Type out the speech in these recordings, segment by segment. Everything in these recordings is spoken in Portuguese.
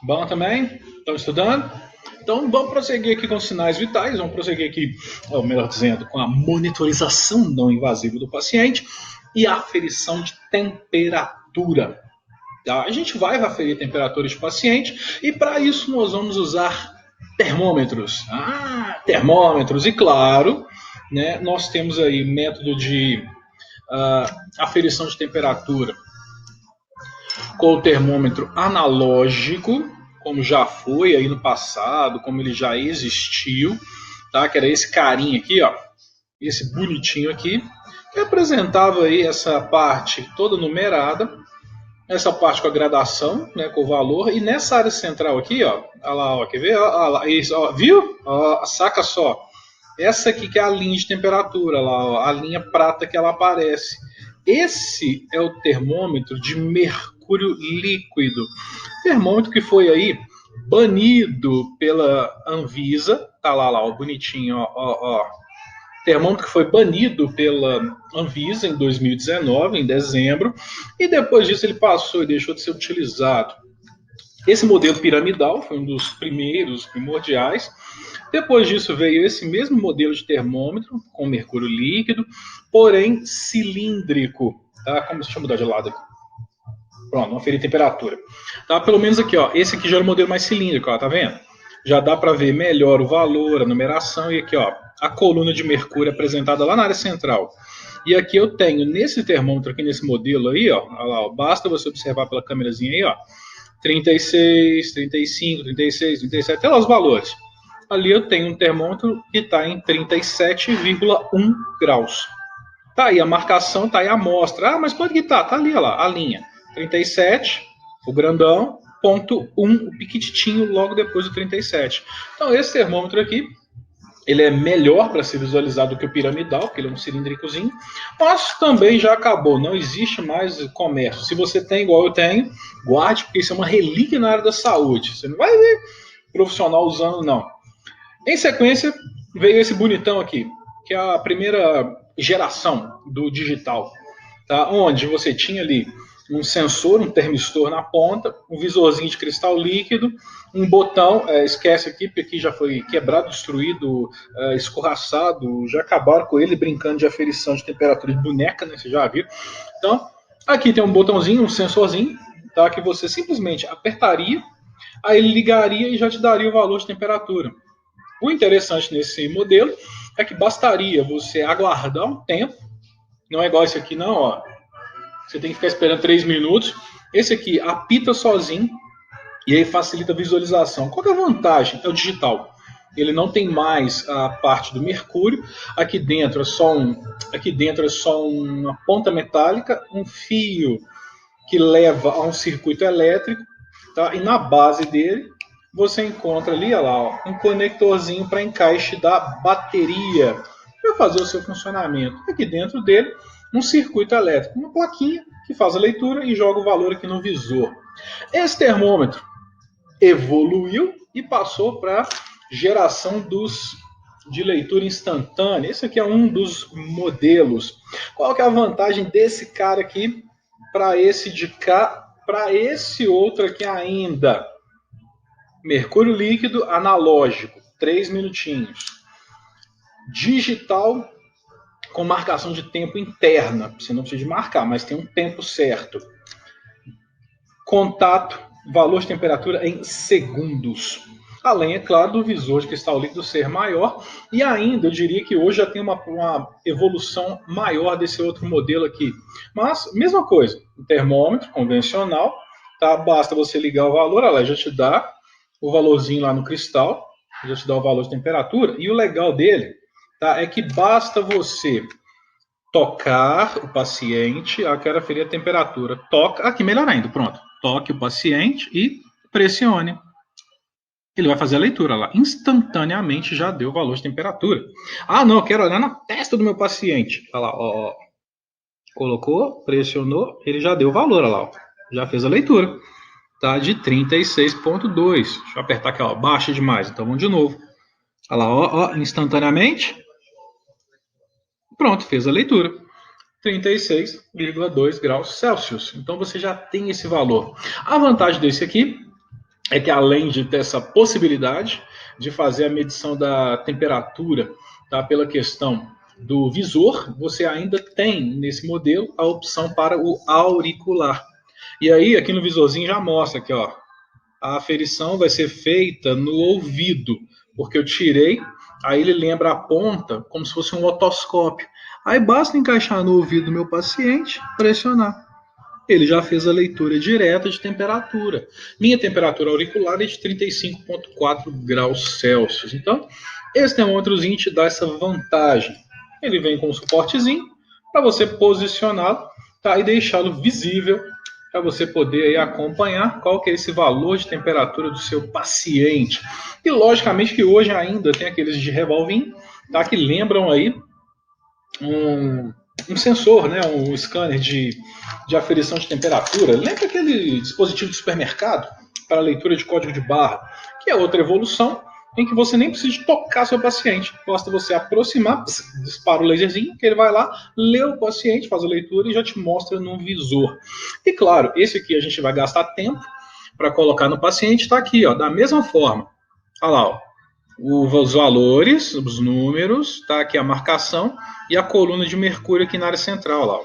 Bom também? Estão estudando? Então vamos prosseguir aqui com os sinais vitais, vamos prosseguir aqui, ou melhor dizendo, com a monitorização não invasiva do paciente e a aferição de temperatura. Tá? A gente vai aferir a temperatura de paciente e para isso nós vamos usar termômetros. Termômetros, e claro, né, nós temos aí método de aferição de temperatura com o termômetro analógico, como já foi aí no passado, como ele já existiu, tá? Que era esse carinha aqui, ó, esse bonitinho aqui, que apresentava aí essa parte toda numerada, essa parte com a gradação, né, com o valor, e nessa área central aqui, ó, olha lá, ó, quer ver? Ó, lá, isso, ó, viu? Ó, saca só. Essa aqui que é a linha de temperatura, lá, ó, a linha prata que ela aparece. Esse é o termômetro de mercúrio líquido. Termômetro que foi aí banido pela Anvisa, tá lá, ó, bonitinho, ó. Termômetro que foi banido pela Anvisa em 2019, em dezembro, e depois disso ele passou e deixou de ser utilizado. Esse modelo piramidal foi um dos primeiros, primordiais. Depois disso veio esse mesmo modelo de termômetro, com mercúrio líquido, porém cilíndrico. Tá? Como se chama mudar de lado aqui? Pronto, vamos ferir temperatura. Tá? Pelo menos aqui, ó. Esse aqui já era o modelo mais cilíndrico, ó, tá vendo? Já dá para ver melhor o valor, a numeração, e aqui, ó, a coluna de mercúrio apresentada lá na área central. E aqui eu tenho, nesse termômetro aqui, nesse modelo aí, ó, lá, ó, basta você observar pela câmerazinha aí, ó, 36, 35, 36, 37, até lá os valores. Ali eu tenho um termômetro que está em 37,1 graus. Tá aí a marcação, tá aí a amostra. Ah, mas quanto que tá? Tá ali, ó lá, a linha. 37, o grandão, ponto 1, o piquititinho logo depois do 37. Então esse termômetro aqui, ele é melhor para ser visualizado do que o piramidal, porque ele é um cilíndricozinho, mas também já acabou, não existe mais comércio. Se você tem igual eu tenho, guarde, porque isso é uma relíquia na área da saúde. Você não vai ver profissional usando, não. Em sequência, veio esse bonitão aqui, que é a primeira geração do digital, tá? Onde você tinha ali um sensor, um termistor na ponta, um visorzinho de cristal líquido, um botão, esquece aqui, porque aqui já foi quebrado, destruído, escorraçado, já acabaram com ele brincando de aferição de temperatura de boneca, né? Você já viu? Então, aqui tem um botãozinho, um sensorzinho, tá? Que você simplesmente apertaria, aí ele ligaria e já te daria o valor de temperatura. O interessante nesse modelo é que bastaria você aguardar um tempo, não é igual esse aqui não, ó. Você tem que ficar esperando 3 minutos. Esse aqui apita sozinho e aí facilita a visualização. Qual que é a vantagem? É o digital. Ele não tem mais a parte do mercúrio. Aqui dentro é só uma ponta metálica, um fio que leva a um circuito elétrico, tá? E na base dele você encontra ali, olha lá, ó, um conectorzinho para encaixe da bateria para fazer o seu funcionamento. Aqui dentro dele, um circuito elétrico, uma plaquinha que faz a leitura e joga o valor aqui no visor. Esse termômetro evoluiu e passou para geração de leitura instantânea. Esse aqui é um dos modelos. Qual que é a vantagem desse cara aqui para esse de cá, para esse outro aqui ainda? Mercúrio líquido analógico, 3 minutinhos. Digital com marcação de tempo interna. Você não precisa de marcar, mas tem um tempo certo. Contato, valor de temperatura em segundos. Além, é claro, do visor de cristal líquido ser maior. E ainda, eu diria que hoje já tem uma evolução maior desse outro modelo aqui. Mas, mesma coisa, um termômetro convencional, tá? Basta você ligar o valor, ela já te dá o valorzinho lá no cristal, já te dá o valor de temperatura. E o legal dele, tá, é que basta você tocar o paciente, eu quero aferir a temperatura. Toca, aqui melhor ainda, pronto. Toque o paciente e pressione. Ele vai fazer a leitura lá. Instantaneamente já deu o valor de temperatura. Ah, não, eu quero olhar na testa do meu paciente. Olha lá, ó. Colocou, pressionou, ele já deu o valor, olha lá, ó. Já fez a leitura. Tá de 36,2. Deixa eu apertar aqui, ó. Baixa demais. Então vamos de novo. Olha lá, ó, instantaneamente. Pronto, fez a leitura. 36,2 graus Celsius. Então você já tem esse valor. A vantagem desse aqui é que além de ter essa possibilidade de fazer a medição da temperatura, tá, pela questão do visor, você ainda tem nesse modelo a opção para o auricular. E aí, aqui no visorzinho já mostra aqui, ó, a aferição vai ser feita no ouvido, porque eu tirei, aí ele lembra a ponta como se fosse um otoscópio. Aí basta encaixar no ouvido do meu paciente, pressionar. Ele já fez a leitura direta de temperatura. Minha temperatura auricular é de 35,4 graus Celsius. Então, esse termômetrozinho te dá essa vantagem. Ele vem com um suportezinho para você posicioná-lo, tá, e deixá-lo visível para você poder aí acompanhar qual que é esse valor de temperatura do seu paciente. E logicamente que hoje ainda tem aqueles de revolvinho, tá, que lembram aí um sensor, né, um scanner de aferição de temperatura. Lembra aquele dispositivo de supermercado para leitura de código de barra, que é outra evolução em que você nem precisa tocar seu paciente. Basta você aproximar, dispara o laserzinho, que ele vai lá, lê o paciente, faz a leitura e já te mostra no visor. E claro, esse aqui a gente vai gastar tempo para colocar no paciente, está aqui, ó, da mesma forma. Olha lá, ó, os valores, os números, tá aqui a marcação e a coluna de mercúrio aqui na área central. Olha lá,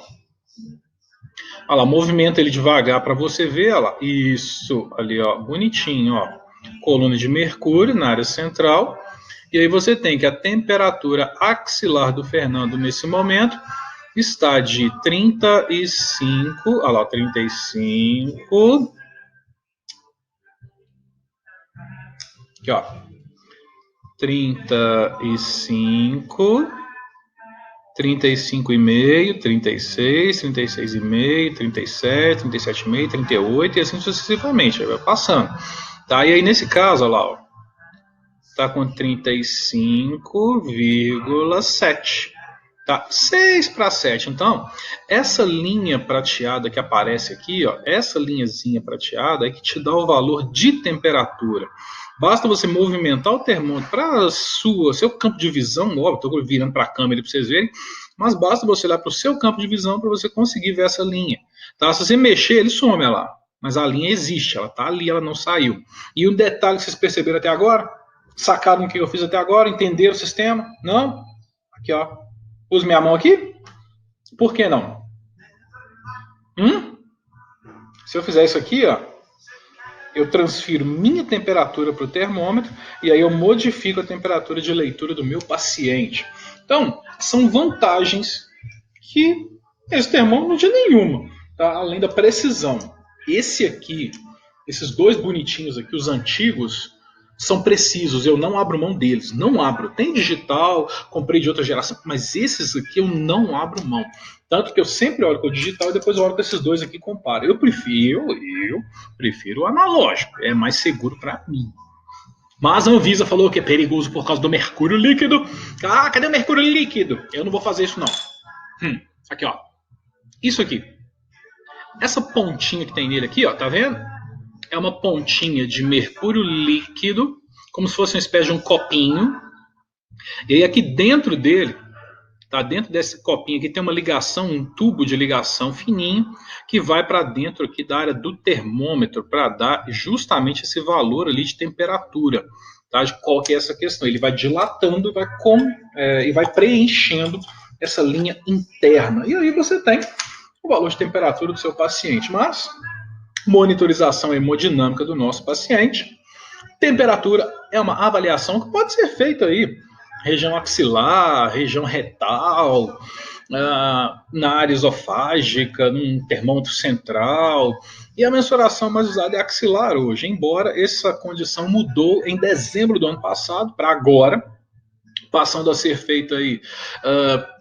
olha lá, movimenta ele devagar para você ver. Olha lá, isso, ali, ó, bonitinho, ó. Coluna de mercúrio na área central. E aí você tem que a temperatura axilar do Fernando nesse momento está de 35, olha lá, 35. Aqui, ó. 35, 35,5, 36, 36,5, 37, 37,5, 38 e assim sucessivamente, vai passando. Tá? E aí nesse caso, olha lá, ó, tá com 35,7. Tá? 6 para 7. Então, essa linha prateada que aparece aqui, ó, essa linhazinha prateada é que te dá o valor de temperatura. Basta você movimentar o termômetro para seu campo de visão, óbvio, estou virando para a câmera para vocês verem, mas basta você olhar para o seu campo de visão para você conseguir ver essa linha. Tá? Se você mexer, ele some lá, mas a linha existe, ela está ali, ela não saiu. E um detalhe que vocês perceberam até agora, sacaram o que eu fiz até agora, entenderam o sistema? Não? Aqui, ó. Uso minha mão aqui? Por que não? Se eu fizer isso aqui, ó, eu transfiro minha temperatura para o termômetro e aí eu modifico a temperatura de leitura do meu paciente. Então, são vantagens que esse termômetro não tinha nenhuma, tá? Além da precisão. Esse aqui, esses dois bonitinhos aqui, os antigos, são precisos, eu não abro mão deles, não abro. Tem digital, comprei de outra geração, mas esses aqui eu não abro mão. Tanto que eu sempre olho com o digital e depois eu olho com esses dois aqui e comparo. Eu prefiro o analógico, é mais seguro para mim. Mas a Anvisa falou que é perigoso por causa do mercúrio líquido. Ah, cadê o mercúrio líquido? Eu não vou fazer isso não. Aqui, ó. Isso aqui. Essa pontinha que tem nele aqui, ó, tá vendo? É uma pontinha de mercúrio líquido, como se fosse uma espécie de um copinho. E aí aqui dentro dele, tá, dentro desse copinho aqui tem uma ligação, um tubo de ligação fininho, que vai para dentro aqui da área do termômetro, para dar justamente esse valor ali de temperatura, tá, de qual que é essa questão. Ele vai dilatando e vai preenchendo essa linha interna. E aí você tem o valor de temperatura do seu paciente. Mas monitorização hemodinâmica do nosso paciente. Temperatura é uma avaliação que pode ser feita aí, região axilar, região retal, na área esofágica, num termômetro central. E a mensuração mais usada é axilar hoje, embora essa condição mudou em dezembro do ano passado para agora, passando a ser feita aí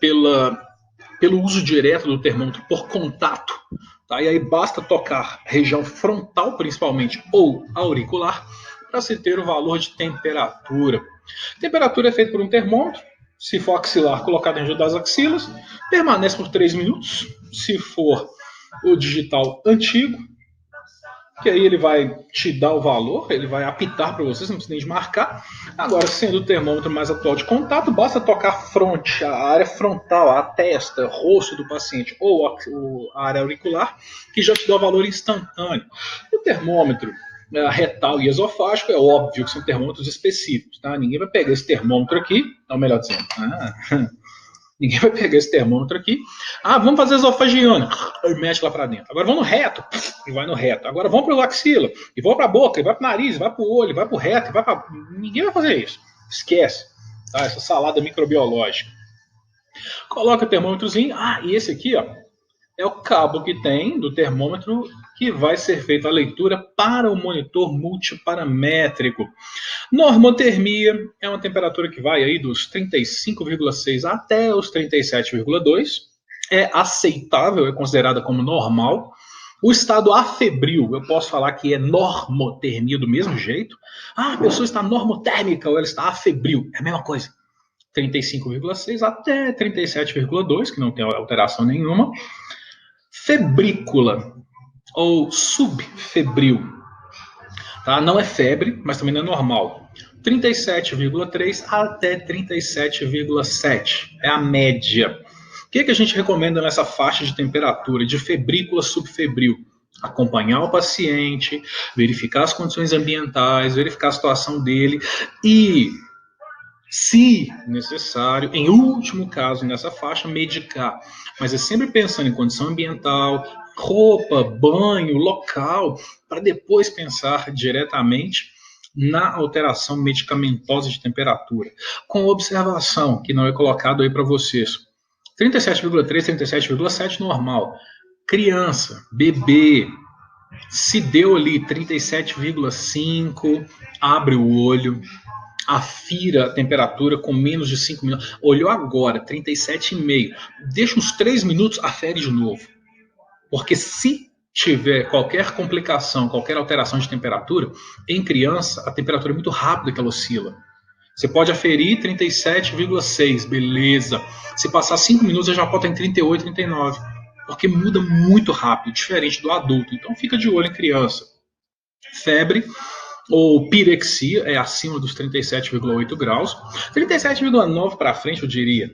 pelo uso direto do termômetro por contato. Tá? E aí basta tocar região frontal, principalmente, ou auricular, para se ter o valor de temperatura. Temperatura é feita por um termômetro. Se for axilar, colocado dentro das axilas, permanece por 3 minutos. Se for o digital antigo, que aí ele vai te dar o valor, ele vai apitar para você, você não precisa nem de marcar. Agora, sendo o termômetro mais atual de contato, basta tocar fronte, a área frontal, a testa, rosto do paciente ou a área auricular, que já te dá o valor instantâneo. O termômetro retal e esofágico, é óbvio que são termômetros específicos, tá? Ninguém vai pegar esse termômetro aqui, ou melhor dizendo, ninguém vai pegar esse termômetro aqui. Vamos fazer esofagiana, e mete lá para dentro. Agora vamos no reto, e vai no reto. Agora vamos para o axila, e vamos para a boca, e vai para o nariz, e vai para o olho, e vai para o reto, e vai para... Ninguém vai fazer isso. Esquece, tá? Essa salada microbiológica. Coloca o termômetrozinho. E esse aqui, ó, é o cabo que tem do termômetro que vai ser feita a leitura para o monitor multiparamétrico. Normotermia é uma temperatura que vai aí dos 35,6 até os 37,2. É aceitável, é considerada como normal. O estado afebril, eu posso falar que é normotermia do mesmo jeito. A pessoa está normotérmica ou ela está afebril. É a mesma coisa. 35,6 até 37,2, que não tem alteração nenhuma. Febrícula ou subfebril, tá? Não é febre, mas também não é normal. 37,3 até 37,7 é a média. O que a gente recomenda nessa faixa de temperatura de febrícula subfebril? Acompanhar o paciente, verificar as condições ambientais, verificar a situação dele e, se necessário, em último caso nessa faixa, medicar. Mas é sempre pensando em condição ambiental, roupa, banho, local, para depois pensar diretamente na alteração medicamentosa de temperatura. Com observação, que não é colocado aí para vocês. 37,3, 37,7 normal. Criança, bebê, se deu ali 37,5, abre o olho, afira a temperatura com menos de 5 minutos. Olhou agora, 37,5. Deixa uns 3 minutos, afere de novo. Porque se tiver qualquer complicação, qualquer alteração de temperatura, em criança, a temperatura é muito rápida que ela oscila. Você pode aferir 37,6, beleza. Se passar 5 minutos, já pode estar em 38, 39. Porque muda muito rápido, diferente do adulto. Então fica de olho em criança. Febre ou pirexia é acima dos 37,8 graus. 37,9 para frente, eu diria.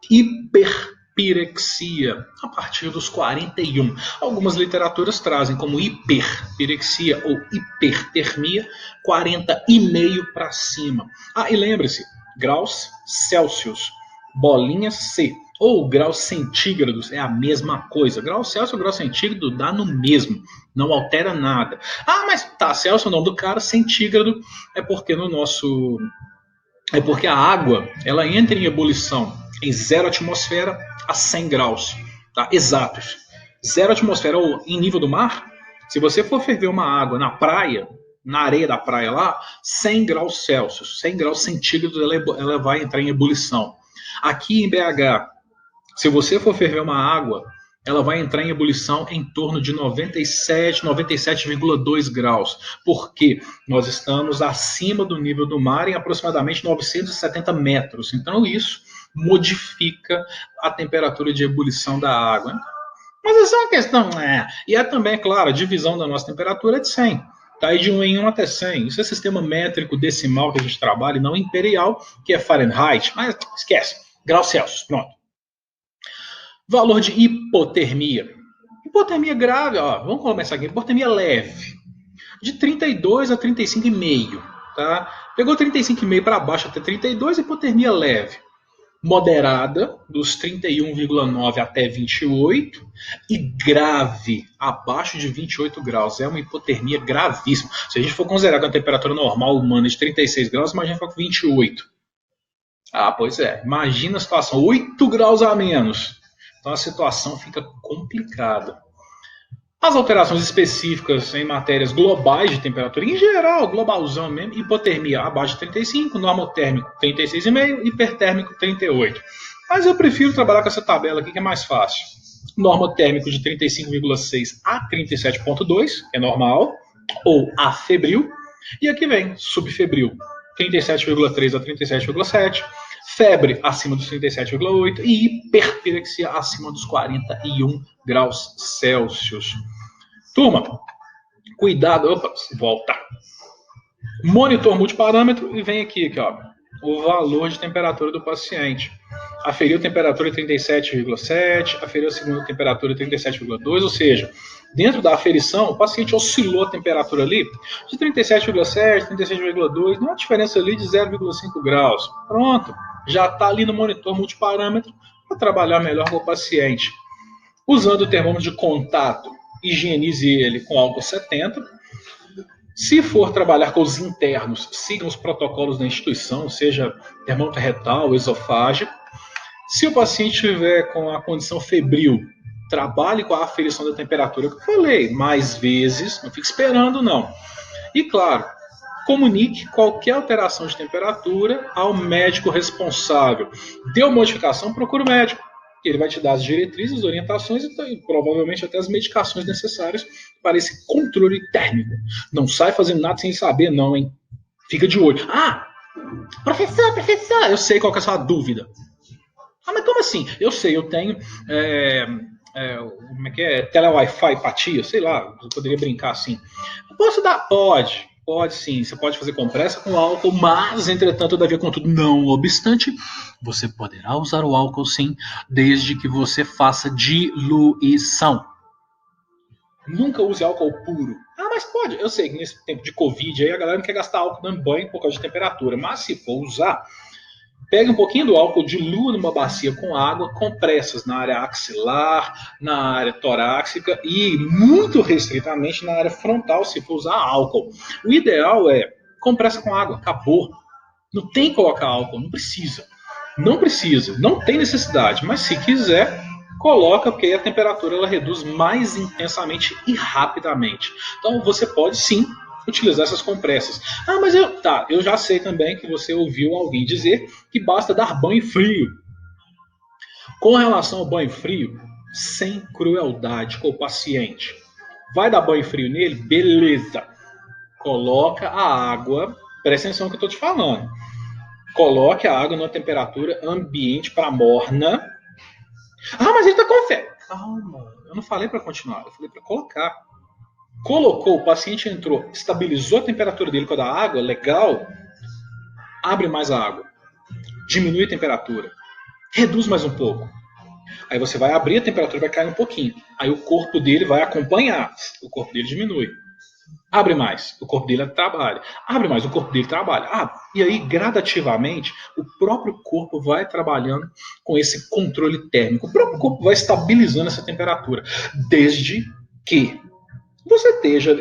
Hiperpirexia, a partir dos 41. Algumas literaturas trazem como hiperpirexia ou hipertermia, 40,5 para cima. E lembre-se, graus Celsius, bolinha C, ou graus centígrados, é a mesma coisa. Grau Celsius ou grau centígrado dá no mesmo, não altera nada. Mas tá, Celsius é o nome do cara, centígrado é porque a água, ela entra em ebulição em 0 atmosfera a 100 graus, tá? Exatos. 0 atmosfera ou em nível do mar, se você for ferver uma água na praia, na areia da praia lá, 100 graus Celsius, 100 graus centígrados, ela vai entrar em ebulição. Aqui em BH, se você for ferver uma água, ela vai entrar em ebulição em torno de 97,2 graus, porque nós estamos acima do nível do mar em aproximadamente 970 metros. Então isso modifica a temperatura de ebulição da água. Mas essa é uma questão, E é também, claro, a divisão da nossa temperatura é de 100. Tá aí de 1 em 1 até 100. Isso é sistema métrico decimal que a gente trabalha, e não imperial, que é Fahrenheit. Mas esquece, graus Celsius, pronto. Valor de hipotermia. Hipotermia grave, vamos começar aqui. Hipotermia leve. De 32 a 35,5. Tá? Pegou 35,5 para baixo até 32, hipotermia leve. Moderada, dos 31,9 até 28. E grave, abaixo de 28 graus. É uma hipotermia gravíssima. Se a gente for considerar que a temperatura normal humana é de 36 graus, imagina com 28. Pois é. Imagina a situação. 8 graus a menos. Então a situação fica complicada. As alterações específicas em matérias globais de temperatura, em geral, globalzão mesmo, hipotermia abaixo de 35, normotérmico 36,5, hipertérmico 38. Mas eu prefiro trabalhar com essa tabela aqui que é mais fácil. Normotérmico de 35,6 a 37,2, que é normal, ou afebril. E aqui vem subfebril, 37,3 a 37,7. Febre acima dos 37,8 e hiperpirexia acima dos 41 graus Celsius. Turma, cuidado. Opa, volta. Monitor multiparâmetro e vem aqui, ó, o valor de temperatura do paciente. aferiu a temperatura 37,7, aferiu a segunda temperatura 37,2, ou seja, dentro da aferição, o paciente oscilou a temperatura ali de 37,7, 37,2, deu uma diferença ali de 0,5 graus. Pronto, já está ali no monitor multiparâmetro para trabalhar melhor com o paciente. Usando o termômetro de contato, higienize ele com álcool 70. Se for trabalhar com os internos, sigam os protocolos da instituição, seja termômetro retal, esofágico. Se o paciente estiver com a condição febril, trabalhe com a aferição da temperatura, que eu falei, mais vezes, não fique esperando não. E claro, comunique qualquer alteração de temperatura ao médico responsável. Deu modificação, procure o médico. Ele vai te dar as diretrizes, as orientações e provavelmente até as medicações necessárias para esse controle térmico. Não sai fazendo nada sem saber não, hein? Fica de olho. Ah, professor, eu sei qual que é a sua dúvida. Ah, mas como assim? Eu sei, eu tenho como é que é? Tele-Wi-Fi empatia, sei lá, eu poderia brincar assim. Posso dar? Pode sim, você pode fazer compressa com álcool, mas, entretanto, todavia, contudo, não obstante, você poderá usar o álcool sim, desde que você faça diluição. Nunca use álcool puro. Ah, mas pode. Eu sei que nesse tempo de Covid aí a galera não quer gastar álcool dando banho por causa de temperatura, mas se for usar, pegue um pouquinho do álcool, dilua numa bacia com água, compressas na área axilar, na área torácica e, muito restritamente, na área frontal, se for usar álcool. O ideal é compressa com água, acabou. Não tem que colocar álcool, não precisa. Não precisa, não tem necessidade, mas se quiser, coloca, porque aí a temperatura ela reduz mais intensamente e rapidamente. Então você pode sim utilizar essas compressas. Ah, mas eu já sei também que você ouviu alguém dizer que basta dar banho frio. Com relação ao banho frio, sem crueldade com o paciente. Vai dar banho frio nele? Beleza. Coloca a água, presta atenção no que eu estou te falando. Coloque a água numa temperatura ambiente para morna. Ah, mas ele está com febre. Calma, eu não falei para continuar, eu falei para colocar. Colocou, o paciente entrou, estabilizou a temperatura dele com a da água, legal, abre mais a água, diminui a temperatura, reduz mais um pouco. Aí você vai abrir, a temperatura vai cair um pouquinho. Aí o corpo dele vai acompanhar, o corpo dele diminui. Abre mais, o corpo dele trabalha. Abre mais, o corpo dele trabalha. E aí, gradativamente, o próprio corpo vai trabalhando com esse controle térmico. O próprio corpo vai estabilizando essa temperatura, desde que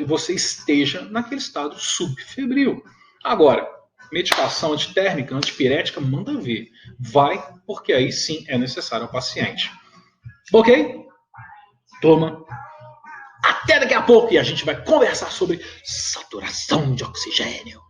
você esteja naquele estado subfebril. Agora, medicação antitérmica, antipirética, manda ver. Vai, porque aí sim é necessário ao paciente. Ok? Turma, até daqui a pouco e a gente vai conversar sobre saturação de oxigênio.